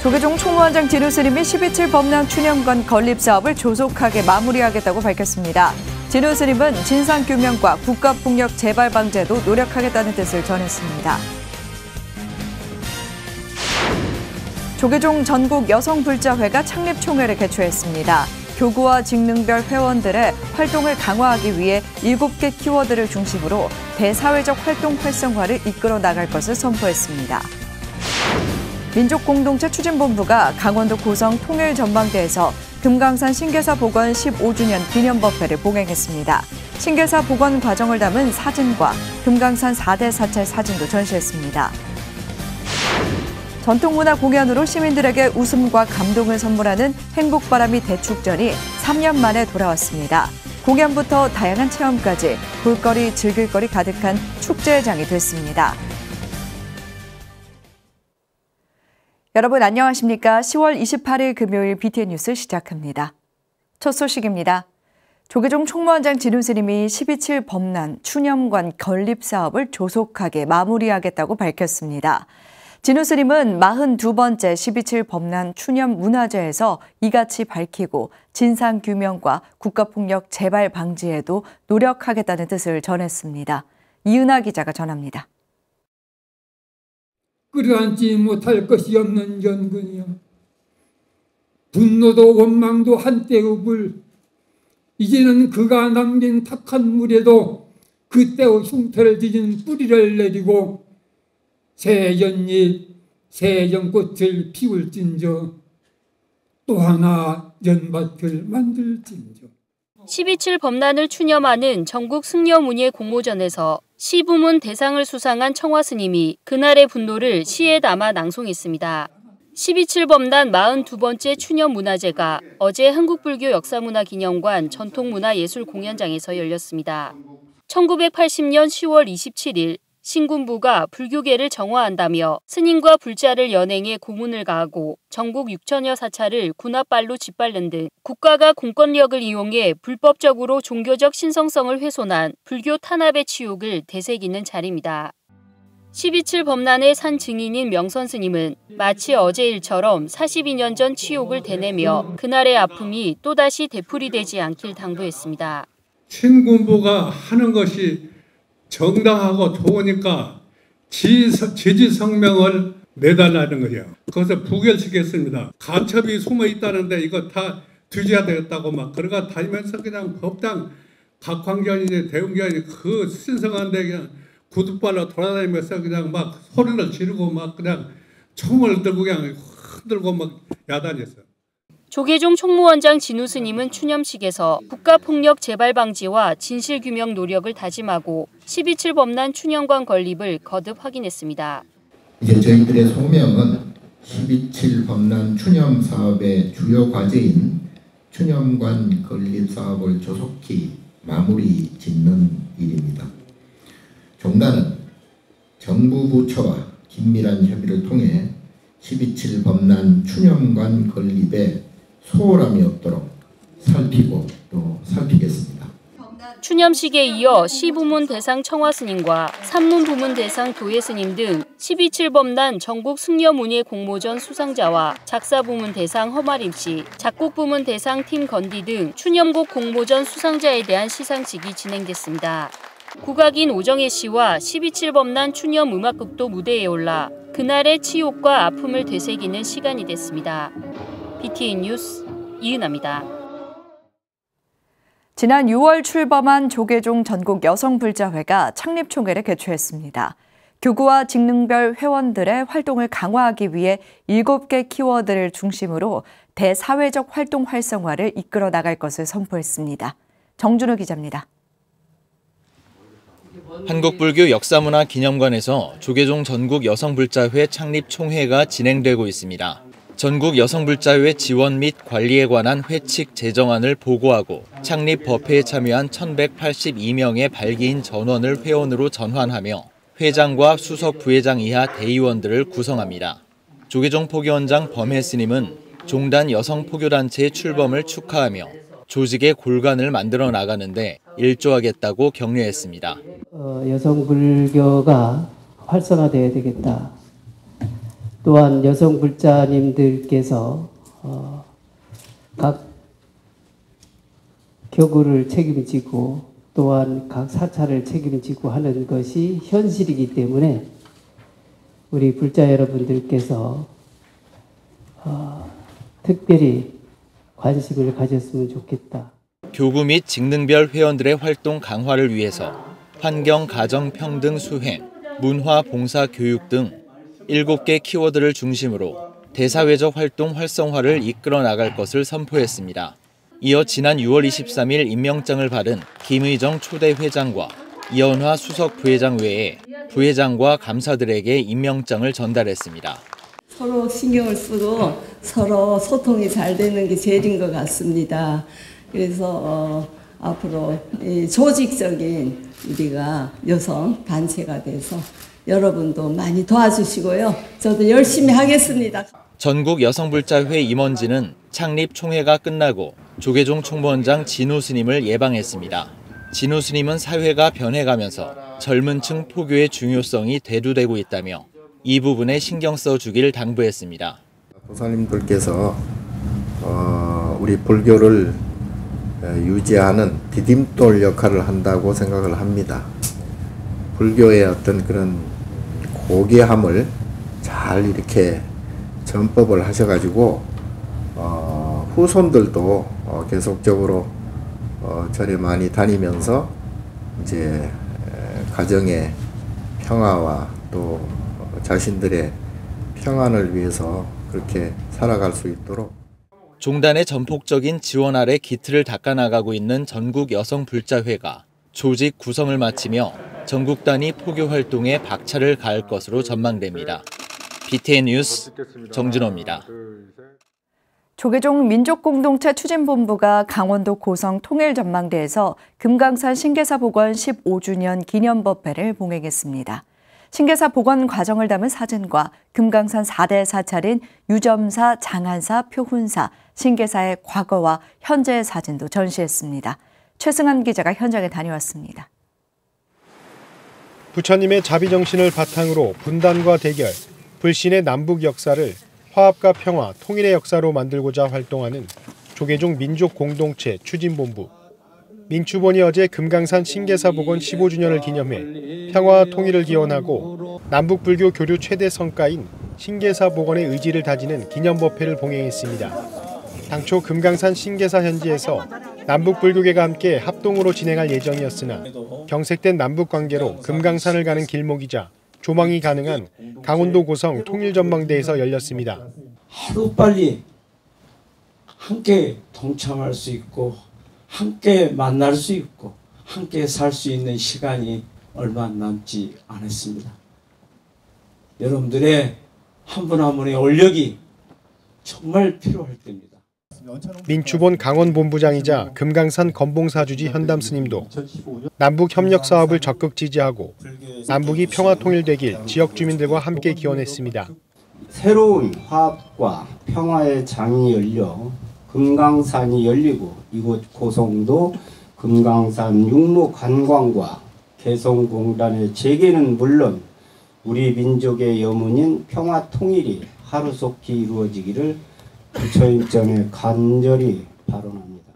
조계종 총무원장 진우 스님이 12.7 범람 추념관 건립 사업을 조속하게 마무리하겠다고 밝혔습니다. 진우 스님은 진상규명과 국가폭력 재발 방지에도 노력하겠다는 뜻을 전했습니다. 조계종 전국 여성불자회가 창립총회를 개최했습니다. 교구와 직능별 회원들의 활동을 강화하기 위해 7개 키워드를 중심으로 대사회적 활동 활성화를 이끌어 나갈 것을 선포했습니다. 민족공동체 추진본부가 강원도 고성 통일전망대에서 금강산 신계사 복원 15주년 기념법회를 봉행했습니다. 신계사 복원 과정을 담은 사진과 금강산 4대 사찰 사진도 전시했습니다. 전통문화 공연으로 시민들에게 웃음과 감동을 선물하는 행복바람이 대축전이 3년 만에 돌아왔습니다. 공연부터 다양한 체험까지 볼거리, 즐길거리 가득한 축제장이 됐습니다. 여러분 안녕하십니까? 10월 28일 금요일 BTN 뉴스 시작합니다. 첫 소식입니다. 조계종 총무원장 진우 스님이 12.7 범란 추념관 건립 사업을 조속하게 마무리하겠다고 밝혔습니다. 진우 스님은 42번째 12.7 범란 추념 문화제에서 이같이 밝히고 진상규명과 국가폭력 재발 방지에도 노력하겠다는 뜻을 전했습니다. 이은하 기자가 전합니다. 끌어안지 못할 것이 없는 연근이여. 분노도 원망도 한때의 불. 이제는 그가 남긴 탁한 물에도 그때의 흉터를 지진 뿌리를 내리고 새 연잎, 새 연꽃을 피울진저 또 하나 연밭을 만들진저. 12.7 범란을 추념하는 전국 승려문예 공모전에서 시부문 대상을 수상한 청화 스님이 그날의 분노를 시에 담아 낭송했습니다. 12.7 범란 42번째 추념 문화제가 어제 한국불교 역사문화기념관 전통문화예술공연장에서 열렸습니다. 1980년 10월 27일 신군부가 불교계를 정화한다며 스님과 불자를 연행해 고문을 가하고 전국 6천여 사찰을 군합발로 짓밟는 등 국가가 공권력을 이용해 불법적으로 종교적 신성성을 훼손한 불교 탄압의 치욕을 되새기는 자리입니다. 12.7 범란의 산 증인인 명선 스님은 마치 어제 일처럼 42년 전 치욕을 되뇌며 그날의 아픔이 또다시 되풀이되지 않길 당부했습니다. 신군부가 하는 것이 정당하고 좋으니까 지지성명을 내달라는 거예요. 그것을 부결시켰습니다. 간첩이 숨어 있다는데 이거 다 뒤져야 되겠다고 막 그러가 다니면서 그냥 법당 각광견이니 대웅견이 그 신성한데 그냥 구두발로 돌아다니면서 그냥 막 소리를 지르고 막 그냥 총을 들고 그냥 흔들고 막 야단했어요. 조계종 총무원장 진우 스님은 추념식에서 국가폭력 재발 방지와 진실규명 노력을 다짐하고 12.7 범란 추념관 건립을 거듭 확인했습니다. 이제 저희들의 소명은 12.7 범란 추념 사업의 주요 과제인 추념관 건립 사업을 조속히 마무리 짓는 일입니다. 종단은 정부 부처와 긴밀한 협의를 통해 12.7 범란 추념관 건립에 소홀함이 없도록 살피고 또 살피겠습니다. 추념식에 이어 시부문 대상 청화 스님과 산문 부문 대상 도예 스님 등 12.7 범란 전국 승려문예 공모전 수상자와 작사 부문 대상 허마림 씨, 작곡 부문 대상 팀 건디 등 추념곡 공모전 수상자에 대한 시상식이 진행됐습니다. 국악인 오정혜 씨와 12.7 범란 추념 음악극도 무대에 올라 그날의 치욕과 아픔을 되새기는 시간이 됐습니다. BTN 뉴스 이은하입니다. 지난 6월 출범한 조계종 전국 여성불자회가 창립총회를 개최했습니다. 교구와 직능별 회원들의 활동을 강화하기 위해 7개 키워드를 중심으로 대사회적 활동 활성화를 이끌어 나갈 것을 선포했습니다. 정준호 기자입니다. 한국불교 역사문화기념관에서 조계종 전국 여성불자회 창립총회가 진행되고 있습니다. 전국 여성불자회 지원 및 관리에 관한 회칙 제정안을 보고하고 창립 법회에 참여한 1,182명의 발기인 전원을 회원으로 전환하며 회장과 수석 부회장 이하 대의원들을 구성합니다. 조계종 포교원장 범혜 스님은 종단 여성포교단체의 출범을 축하하며 조직의 골간을 만들어 나가는데 일조하겠다고 격려했습니다. 여성불교가 활성화돼야 되겠다. 또한 여성 불자님들께서 각 격우를 책임지고 또한 각 사찰을 책임지고 하는 것이 현실이기 때문에 우리 불자 여러분들께서 특별히 관심을 가졌으면 좋겠다. 교구 및 직능별 회원들의 활동 강화를 위해서 환경, 가정, 평등, 수행, 문화, 봉사, 교육 등 7개 키워드를 중심으로 대사회적 활동 활성화를 이끌어 나갈 것을 선포했습니다. 이어 지난 6월 23일 임명장을 받은 김의정 초대 회장과 이연화 수석 부회장 외에 부회장과 감사들에게 임명장을 전달했습니다. 서로 신경을 쓰고 서로 소통이 잘 되는 게 제일인 것 같습니다. 그래서 앞으로 조직적인 우리가 여성 단체가 돼서 여러분도 많이 도와주시고요. 저도 열심히 하겠습니다. 전국 여성불자회 임원진은 창립 총회가 끝나고 조계종 총무원장 진우 스님을 예방했습니다. 진우 스님은 사회가 변해가면서 젊은 층 포교의 중요성이 대두되고 있다며 이 부분에 신경 써주길 당부했습니다. 보살님들께서 우리 불교를 유지하는 디딤돌 역할을 한다고 생각을 합니다. 불교의 어떤 그런 고귀함을 잘 이렇게 전법을 하셔가지고 후손들도 계속적으로 절에 많이 다니면서 이제 가정의 평화와 또 자신들의 평안을 위해서 그렇게 살아갈 수 있도록 종단의 전폭적인 지원 아래 기틀을 닦아나가고 있는 전국 여성불자회가 조직 구성을 마치며 전국 단위 포교 활동에 박차를 가할 것으로 전망됩니다. BTN 뉴스 정진호입니다. 조계종 민족공동체 추진본부가 강원도 고성 통일전망대에서 금강산 신계사 복원 15주년 기념법회를 봉행했습니다. 신계사 복원 과정을 담은 사진과 금강산 4대 사찰인 유점사, 장안사, 표훈사, 신계사의 과거와 현재의 사진도 전시했습니다. 최승한 기자가 현장에 다녀왔습니다. 부처님의 자비정신을 바탕으로 분단과 대결, 불신의 남북 역사를 화합과 평화, 통일의 역사로 만들고자 활동하는 조계종 민족공동체 추진본부. 민추본이 어제 금강산 신계사 복원 15주년을 기념해 평화와 통일을 기원하고 남북불교 교류 최대 성과인 신계사 복원의 의지를 다지는 기념법회를 봉행했습니다. 당초 금강산 신계사 현지에서 남북불교계가 함께 합동으로 진행할 예정이었으나 경색된 남북관계로 금강산을 가는 길목이자 조망이 가능한 강원도 고성 통일전망대에서 열렸습니다. 하루빨리 함께 동참할 수 있고 함께 만날 수 있고 함께 살 수 있는 시간이 얼마 남지 않았습니다. 여러분들의 한 분 한 분의 원력이 정말 필요할 때입니다. 민추본 강원본부장이자 금강산 건봉사주지 현담 스님도 남북 협력 사업을 적극 지지하고 남북이 평화 통일되길 지역 주민들과 함께 기원했습니다. 새로운 화합과 평화의 장이 열려 금강산이 열리고 이곳 고성도 금강산 육로 관광과 개성공단의 재개는 물론 우리 민족의 염원인 평화 통일이 하루속히 이루어지기를 부처님 전에 간절히 발언합니다.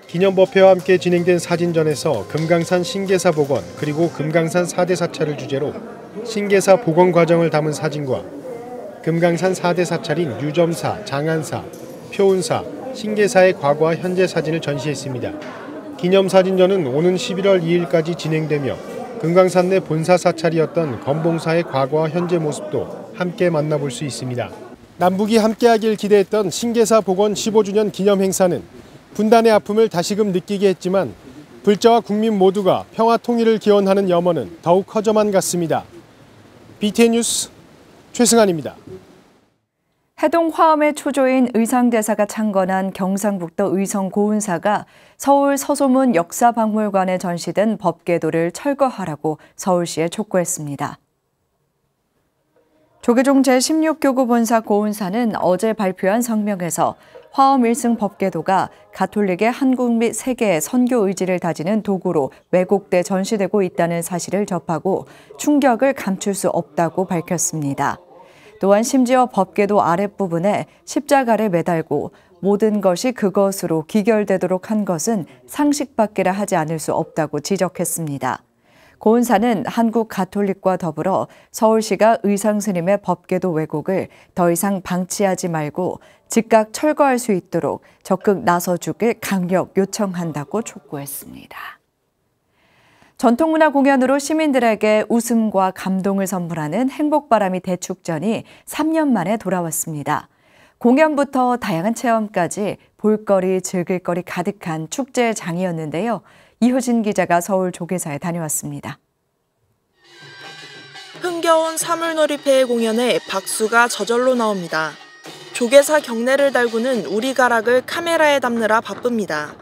기념법회와 함께 진행된 사진전에서 금강산 신계사 복원 그리고 금강산 4대 사찰을 주제로 신계사 복원 과정을 담은 사진과 금강산 4대 사찰인 유점사, 장안사, 표운사, 신계사의 과거와 현재 사진을 전시했습니다. 기념사진전은 오는 11월 2일까지 진행되며 금강산 내 본사 사찰이었던 건봉사의 과거와 현재 모습도 함께 만나볼 수 있습니다. 남북이 함께하길 기대했던 신계사 복원 15주년 기념 행사는 분단의 아픔을 다시금 느끼게 했지만 불자와 국민 모두가 평화 통일을 기원하는 염원은 더욱 커져만 갔습니다. BTN 뉴스 최승환입니다. 해동 화엄의 초조인 의상대사가 창건한 경상북도 의성 고운사가 서울 서소문 역사박물관에 전시된 법궤도를 철거하라고 서울시에 촉구했습니다. 조계종 제16교구 본사 고운사는 어제 발표한 성명에서 화엄 1승 법궤도가 가톨릭의 한국 및 세계의 선교 의지를 다지는 도구로 왜곡돼 전시되고 있다는 사실을 접하고 충격을 감출 수 없다고 밝혔습니다. 또한 심지어 법궤도 아랫부분에 십자가를 매달고 모든 것이 그것으로 귀결되도록 한 것은 상식 밖이라 하지 않을 수 없다고 지적했습니다. 고은사는 한국 가톨릭과 더불어 서울시가 의상스님의 법궤도 왜곡을 더 이상 방치하지 말고 즉각 철거할 수 있도록 적극 나서주길 강력 요청한다고 촉구했습니다. 전통문화 공연으로 시민들에게 웃음과 감동을 선물하는 행복바람이 대축전이 3년 만에 돌아왔습니다. 공연부터 다양한 체험까지 볼거리, 즐길거리 가득한 축제의 장이었는데요. 이효진 기자가 서울 조계사에 다녀왔습니다. 흥겨운 사물놀이패의 공연에 박수가 저절로 나옵니다. 조계사 경내를 달구는 우리가락을 카메라에 담느라 바쁩니다.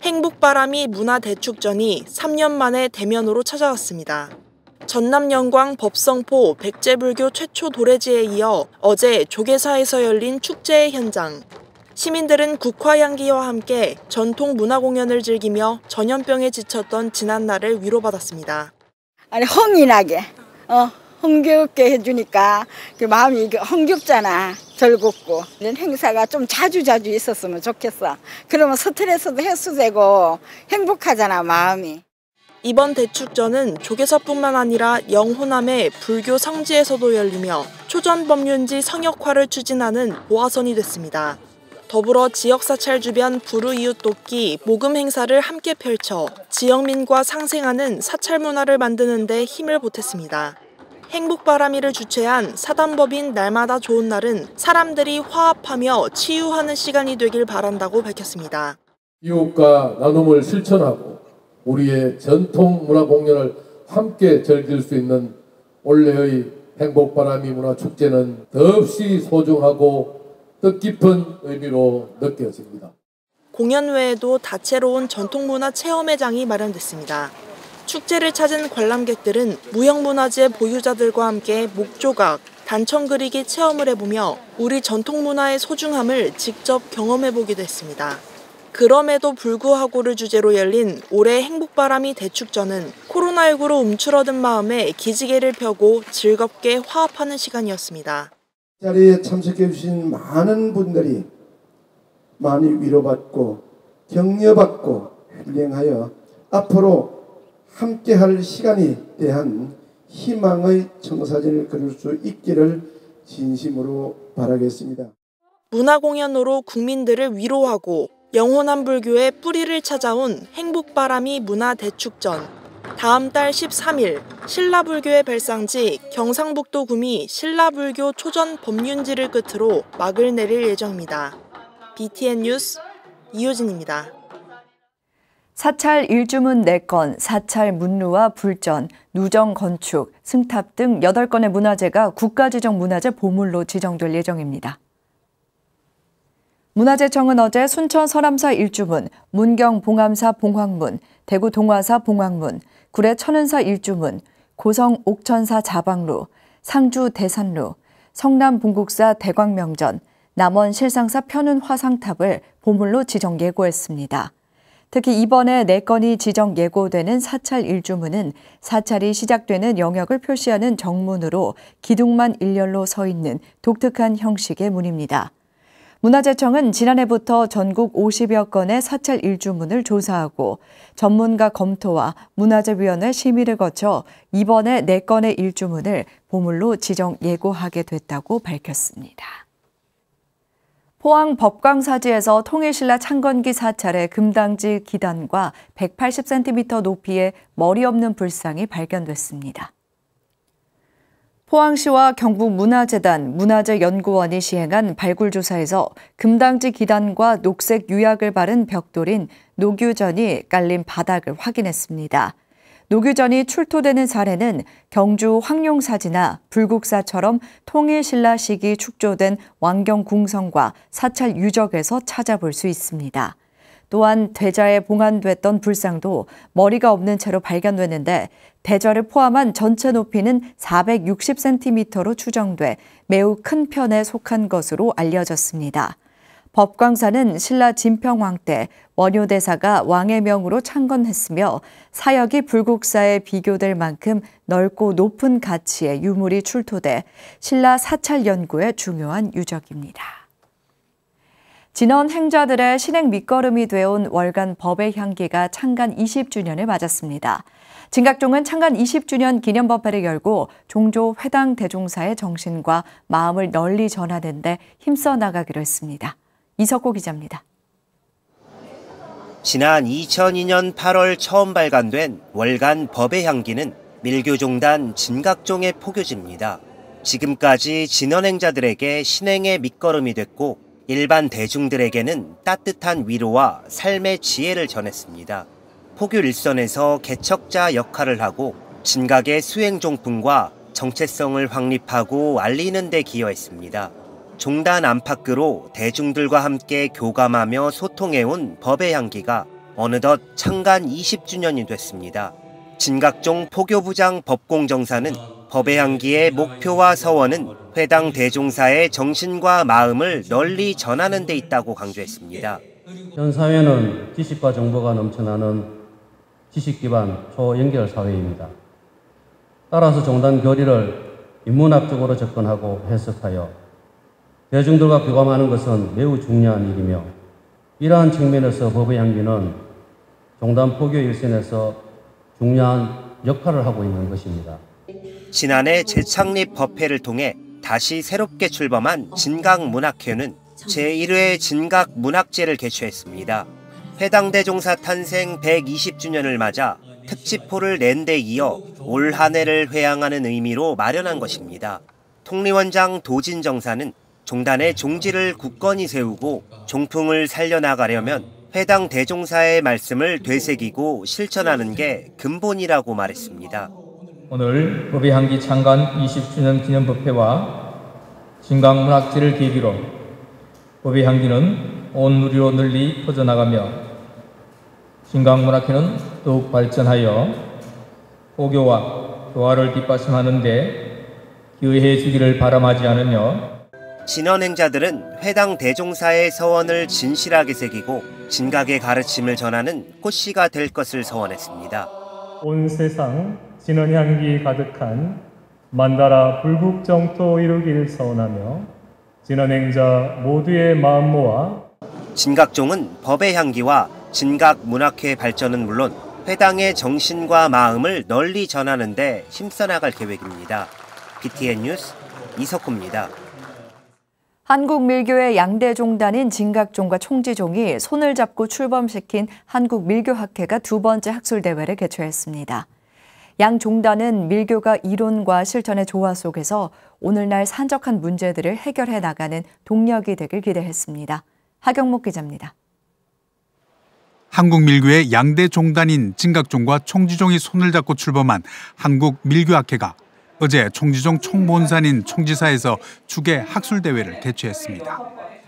행복바람이 문화대축전이 3년 만에 대면으로 찾아왔습니다. 전남 영광 법성포 백제불교 최초 도래지에 이어 어제 조계사에서 열린 축제의 현장. 시민들은 국화향기와 함께 전통 문화공연을 즐기며 전염병에 지쳤던 지난날을 위로받았습니다. 아니 흥이 나게, 흥겹게 해주니까 그 마음이 흥겹잖아. 즐겁고 이런 행사가 좀 자주 있었으면 좋겠어. 그러면 스트레스도 해소되고 행복하잖아 마음이. 이번 대축전은 조계사뿐만 아니라 영호남의 불교 성지에서도 열리며 초전법륜지 성역화를 추진하는 보화선이 됐습니다. 더불어 지역사찰 주변 불우이웃 돕기 모금 행사를 함께 펼쳐 지역민과 상생하는 사찰 문화를 만드는 데 힘을 보탰습니다. 행복바람이를 주최한 사단법인 날마다 좋은 날은 사람들이 화합하며 치유하는 시간이 되길 바란다고 밝혔습니다. 이웃과 나눔을 실천하고 우리의 전통 문화 공연을 함께 즐길 수 있는 올해의 행복바람이 문화축제는 더없이 소중하고 뜻깊은 의미로 느껴집니다. 공연 외에도 다채로운 전통문화 체험회장이 마련됐습니다. 축제를 찾은 관람객들은 무형문화재 보유자들과 함께 목조각, 단청 그리기 체험을 해보며 우리 전통문화의 소중함을 직접 경험해보기도 했습니다. 그럼에도 불구하고를 주제로 열린 올해 행복바람이 대축전은 코로나19로 움츠러든 마음에 기지개를 펴고 즐겁게 화합하는 시간이었습니다. 자리에 참석해 주신 많은 분들이 많이 위로받고 격려받고 힐링하여 앞으로 함께할 시간이 대한 희망의 청사진을 그릴 수 있기를 진심으로 바라겠습니다. 문화공연으로 국민들을 위로하고 영호남 불교의 뿌리를 찾아온 행복바람이 문화대축전. 다음 달 13일 신라불교의 발상지 경상북도 구미 신라불교 초전 법륜지를 끝으로 막을 내릴 예정입니다. BTN 뉴스 이효진입니다. 사찰 일주문 4건, 사찰 문루와 불전, 누정 건축, 승탑 등 8건의 문화재가 국가지정 문화재 보물로 지정될 예정입니다. 문화재청은 어제 순천 설암사 일주문, 문경 봉암사 봉황문, 대구 동화사 봉황문, 구례 천은사 일주문, 고성 옥천사 자방루, 상주 대산루, 성남 봉국사 대광명전, 남원 실상사 편운 화상탑을 보물로 지정 예고했습니다. 특히 이번에 4건이 지정 예고되는 사찰 일주문은 사찰이 시작되는 영역을 표시하는 정문으로 기둥만 일렬로 서 있는 독특한 형식의 문입니다. 문화재청은 지난해부터 전국 50여 건의 사찰 일주문을 조사하고 전문가 검토와 문화재위원회 심의를 거쳐 이번에 4건의 일주문을 보물로 지정 예고하게 됐다고 밝혔습니다. 포항 법광사지에서 통일신라 창건기 사찰의 금당지 기단과 180cm 높이의 머리 없는 불상이 발견됐습니다. 포항시와 경북문화재단, 문화재연구원이 시행한 발굴조사에서 금당지 기단과 녹색 유약을 바른 벽돌인 노규전이 깔린 바닥을 확인했습니다. 노규전이 출토되는 사례는 경주 황룡사지나 불국사처럼 통일신라 시기 축조된 왕경궁성과 사찰 유적에서 찾아볼 수 있습니다. 또한 대자에 봉안됐던 불상도 머리가 없는 채로 발견됐는데 대자를 포함한 전체 높이는 460cm로 추정돼 매우 큰 편에 속한 것으로 알려졌습니다. 법광사는 신라 진평왕 때 원효대사가 왕의 명으로 창건했으며 사역이 불국사에 비교될 만큼 넓고 높은 가치의 유물이 출토돼 신라 사찰 연구에 중요한 유적입니다. 진원 행자들의 신행 밑거름이 되어온 월간 법의 향기가 창간 20주년을 맞았습니다. 진각종은 창간 20주년 기념법회를 열고 종조 회당 대종사의 정신과 마음을 널리 전하는 데 힘써 나가기로 했습니다. 이석호 기자입니다. 지난 2002년 8월 처음 발간된 월간 법의 향기는 밀교종단 진각종의 포교지입니다. 지금까지 진언행자들에게 신행의 밑거름이 됐고 일반 대중들에게는 따뜻한 위로와 삶의 지혜를 전했습니다. 포교 일선에서 개척자 역할을 하고 진각의 수행종품과 정체성을 확립하고 알리는 데 기여했습니다. 종단 안팎으로 대중들과 함께 교감하며 소통해온 법의 향기가 어느덧 창간 20주년이 됐습니다. 진각종 포교부장 법공정사는 법의 향기의 목표와 서원은 회당 대종사의 정신과 마음을 널리 전하는 데 있다고 강조했습니다. 현 사회는 지식과 정보가 넘쳐나는 지식 기반 초연결 사회입니다. 따라서 종단 교리를 인문학적으로 접근하고 해석하여 대중들과 교감하는 것은 매우 중요한 일이며 이러한 측면에서 법의 향기는 종단 포교 일선에서 중요한 역할을 하고 있는 것입니다. 지난해 재창립 법회를 통해 다시 새롭게 출범한 진각문학회는 제1회 진각문학제를 개최했습니다. 회당 대종사 탄생 120주년을 맞아 특집호를 낸 데 이어 올 한 해를 회양하는 의미로 마련한 것입니다. 통리원장 도진정사는 종단의 종지를 굳건히 세우고 종풍을 살려나가려면 회당 대종사의 말씀을 되새기고 실천하는 게 근본이라고 말했습니다. 오늘 법의 향기 창간 20주년 기념법회와 진각문학제를 계기로 법의 향기는 온 누리로 널리 퍼져나가며 진각문학회는 더욱 발전하여 포교와 교화를 뒷받침하는 데 기여해 주기를 바람하지 않으며 진언행자들은 회당 대종사의 서원을 진실하게 새기고 진각의 가르침을 전하는 꽃씨가 될 것을 서원했습니다. 온 세상 진언향기 가득한 만다라 불국정토 이루기를 서원하며 진언행자 모두의 마음 모아 진각종은 법의 향기와 진각문학회 발전은 물론 회당의 정신과 마음을 널리 전하는 데 힘써 나갈 계획입니다. BTN 뉴스 이석호입니다. 한국 밀교의 양대 종단인 진각종과 총지종이 손을 잡고 출범시킨 한국 밀교학회가 두 번째 학술대회를 개최했습니다. 양 종단은 밀교가 이론과 실천의 조화 속에서 오늘날 산적한 문제들을 해결해 나가는 동력이 되길 기대했습니다. 하경목 기자입니다. 한국 밀교의 양대 종단인 진각종과 총지종이 손을 잡고 출범한 한국 밀교학회가 어제 총지종 총본산인 총지사에서 주계 학술대회를 개최했습니다.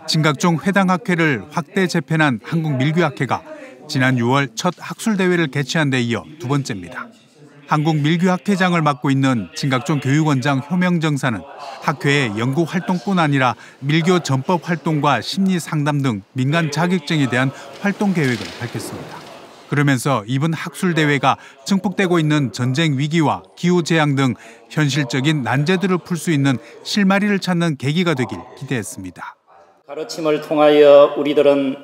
진각종 회당학회를 확대 재편한 한국 밀교학회가 지난 6월 첫 학술대회를 개최한 데 이어 두 번째입니다. 한국 밀교학회장을 맡고 있는 진각종 교육원장 효명정사는 학회의 연구활동뿐 아니라 밀교 전법 활동과 심리상담 등 민간 자격증에 대한 활동 계획을 밝혔습니다. 그러면서 이번 학술대회가 증폭되고 있는 전쟁 위기와 기후재앙 등 현실적인 난제들을 풀 수 있는 실마리를 찾는 계기가 되길 기대했습니다. 가르침을 통하여 우리들은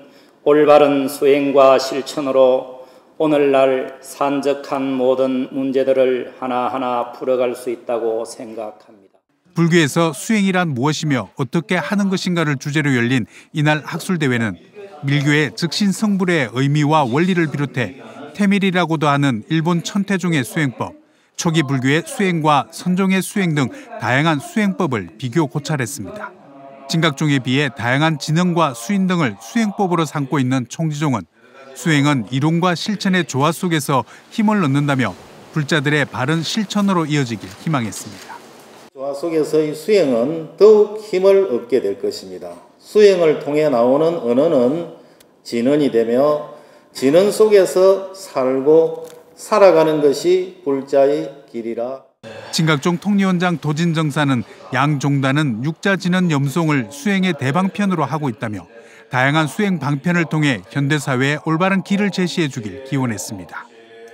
올바른 수행과 실천으로 오늘날 산적한 모든 문제들을 하나하나 풀어갈 수 있다고 생각합니다. 불교에서 수행이란 무엇이며 어떻게 하는 것인가를 주제로 열린 이날 학술대회는 밀교의 즉신성불의 의미와 원리를 비롯해 태밀이라고도 하는 일본 천태종의 수행법, 초기 불교의 수행과 선종의 수행 등 다양한 수행법을 비교 고찰했습니다. 진각종에 비해 다양한 진언과 수인 등을 수행법으로 삼고 있는 총지종은 수행은 이론과 실천의 조화 속에서 힘을 얻는다며 불자들의 바른 실천으로 이어지길 희망했습니다. 조화 속에서의 수행은 더욱 힘을 얻게 될 것입니다. 수행을 통해 나오는 언어는 진언이 되며 진언 속에서 살고 살아가는 것이 불자의 길이라. 진각종 통리원장 도진정사는 양 종단은 육자진언 염송을 수행의 대방편으로 하고 있다며 다양한 수행 방편을 통해 현대사회에 올바른 길을 제시해 주길 기원했습니다.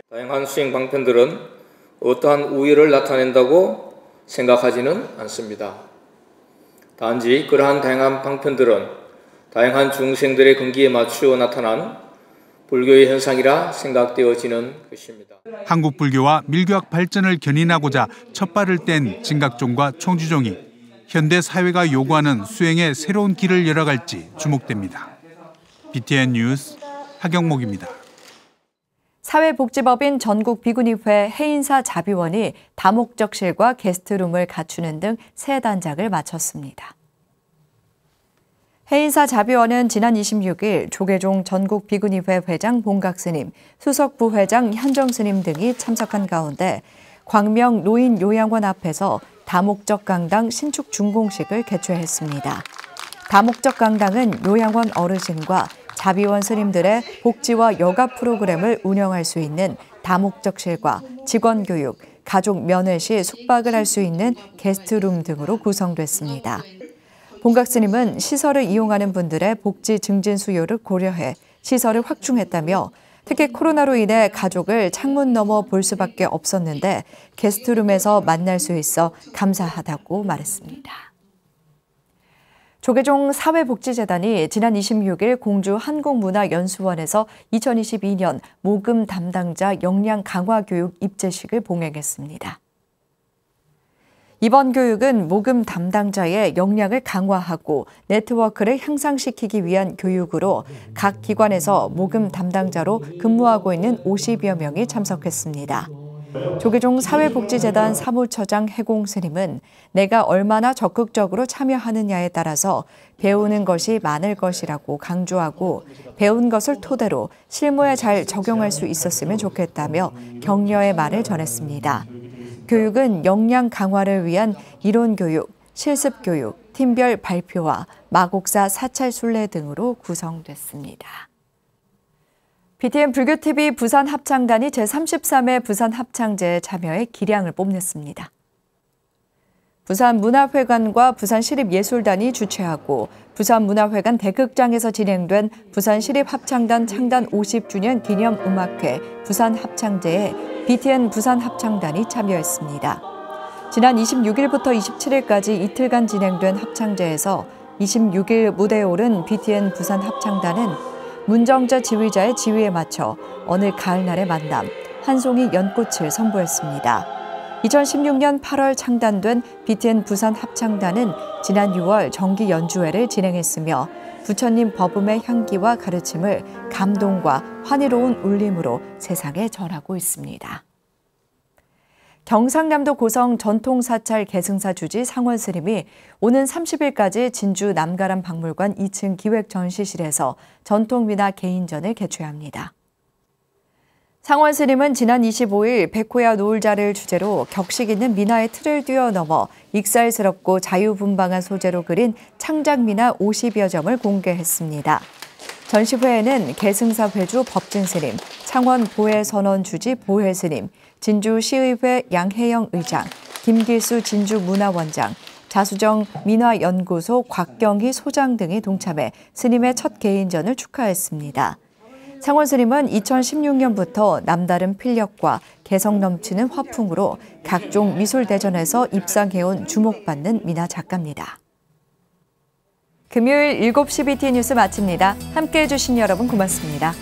다양한 수행 방편들은 어떠한 우위를 나타낸다고 생각하지는 않습니다. 단지 그러한 다양한 방편들은 다양한 중생들의 근기에 맞추어 나타난 불교의 현상이라 생각되어지는 것입니다. 한국 불교와 밀교학 발전을 견인하고자 첫 발을 뗀 진각종과 총지종이 현대 사회가 요구하는 수행의 새로운 길을 열어갈지 주목됩니다. BTN 뉴스 하경목입니다. 사회복지법인 전국비구니회 해인사 자비원이 다목적실과 게스트룸을 갖추는 등 새 단장을 마쳤습니다. 해인사 자비원은 지난 26일 조계종 전국비구니회 회장 봉각스님, 수석부회장 현정스님 등이 참석한 가운데 광명 노인요양원 앞에서 다목적 강당 신축 준공식을 개최했습니다. 다목적 강당은 요양원 어르신과 자비원 스님들의 복지와 여가 프로그램을 운영할 수 있는 다목적실과 직원 교육, 가족 면회 시 숙박을 할 수 있는 게스트룸 등으로 구성됐습니다. 봉각스님은 시설을 이용하는 분들의 복지 증진 수요를 고려해 시설을 확충했다며 특히 코로나로 인해 가족을 창문 너머 볼 수밖에 없었는데 게스트룸에서 만날 수 있어 감사하다고 말했습니다. 조계종 사회복지재단이 지난 26일 공주 한국문화연수원에서 2022년 모금 담당자 역량 강화 교육 입제식을 봉행했습니다. 이번 교육은 모금 담당자의 역량을 강화하고 네트워크를 향상시키기 위한 교육으로 각 기관에서 모금 담당자로 근무하고 있는 50여 명이 참석했습니다. 조계종 사회복지재단 사무처장 해공스님은 내가 얼마나 적극적으로 참여하느냐에 따라서 배우는 것이 많을 것이라고 강조하고 배운 것을 토대로 실무에 잘 적용할 수 있었으면 좋겠다며 격려의 말을 전했습니다. 교육은 역량 강화를 위한 이론 교육, 실습 교육, 팀별 발표와 마곡사 사찰 순례 등으로 구성됐습니다. BTN 불교TV 부산 합창단이 제33회 부산 합창제에 참여해 기량을 뽐냈습니다. 부산문화회관과 부산시립예술단이 주최하고 부산문화회관 대극장에서 진행된 부산시립합창단 창단 50주년 기념음악회 부산합창제에 BTN 부산합창단이 참여했습니다. 지난 26일부터 27일까지 이틀간 진행된 합창제에서 26일 무대에 오른 BTN 부산합창단은 문정자 지휘자의 지휘에 맞춰 어느 가을날의 만남, 한 송이 연꽃을 선보였습니다. 2016년 8월 창단된 BTN 부산 합창단은 지난 6월 정기 연주회를 진행했으며 부처님 법음의 향기와 가르침을 감동과 환희로운 울림으로 세상에 전하고 있습니다. 경상남도 고성 전통사찰 계승사 주지 상원 스님이 오는 30일까지 진주 남가람 박물관 2층 기획전시실에서 전통미나 개인전을 개최합니다. 상원 스님은 지난 25일 백호야 노을자를 주제로 격식 있는 미나의 틀을 뛰어넘어 익살스럽고 자유분방한 소재로 그린 창작미나 50여 점을 공개했습니다. 전시회에는 계승사 회주 법진스님, 창원 보혜선원 주지 보혜스님, 진주시의회 양혜영 의장, 김길수 진주문화원장, 자수정 민화연구소 곽경희 소장 등이 동참해 스님의 첫 개인전을 축하했습니다. 상원 스님은 2016년부터 남다른 필력과 개성 넘치는 화풍으로 각종 미술대전에서 입상해온 주목받는 미나 작가입니다. 금요일 7시 BTN 뉴스 마칩니다. 함께해 주신 여러분 고맙습니다.